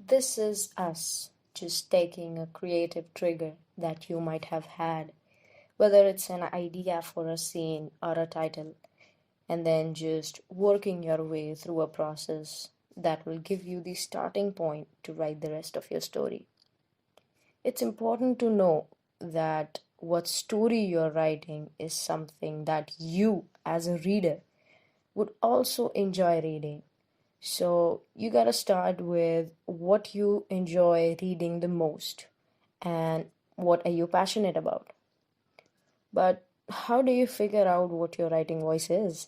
this is us just taking a creative trigger that you might have had, whether it's an idea for a scene or a title, and then just working your way through a process that will give you the starting point to write the rest of your story. It's important to know that what story you're writing is something that you, as a reader, would also enjoy reading. So you gotta start with what you enjoy reading the most and what are you passionate about. But how do you figure out what your writing voice is?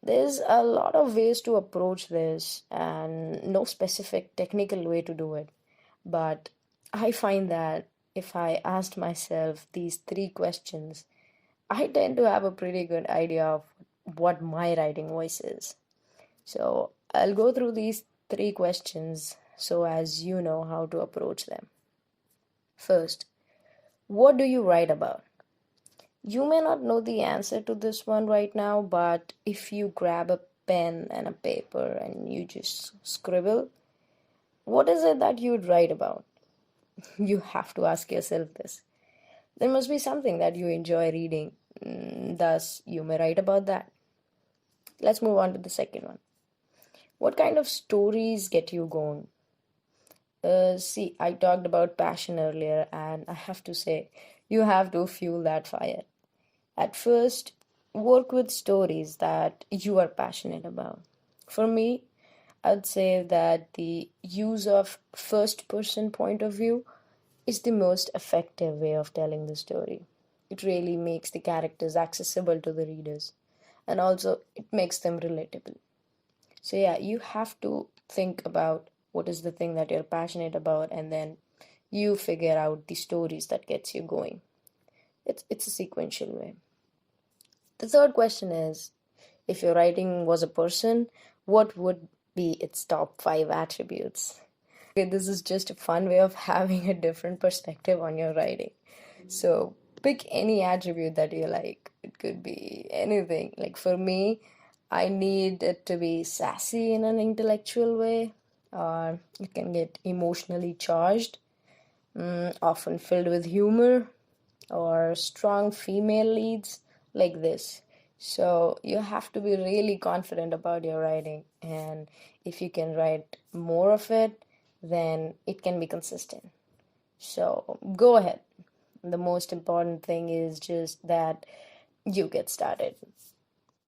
There's a lot of ways to approach this and no specific technical way to do it. But I find that if I asked myself these three questions, I tend to have a pretty good idea of what my writing voice is. So I'll go through these three questions so as you know how to approach them. First, what do you write about? You may not know the answer to this one right now, but if you grab a pen and a paper and you just scribble, what is it that you'd write about? You have to ask yourself this. There must be something that you enjoy reading, thus, you may write about that. Let's move on to the second one. What kind of stories get you going? See, I talked about passion earlier, and I have to say, you have to fuel that fire. At first, work with stories that you are passionate about. For me, I'd say that the use of first person point of view is the most effective way of telling the story. It really makes the characters accessible to the readers, and also it makes them relatable. So yeah, you have to think about what is the thing that you're passionate about, and then you figure out the stories that gets you going. It's a sequential way. The third question is, if your writing was a person, what would be its top 5 attributes? Okay, this is just a fun way of having a different perspective on your writing. So pick any attribute that you like. It could be anything. Like for me, I need it to be sassy in an intellectual way, or it can get emotionally charged, often filled with humor, or strong female leads, like this. So you have to be really confident about your writing, and if you can write more of it, then it can be consistent. So go ahead. The most important thing is just that you get started.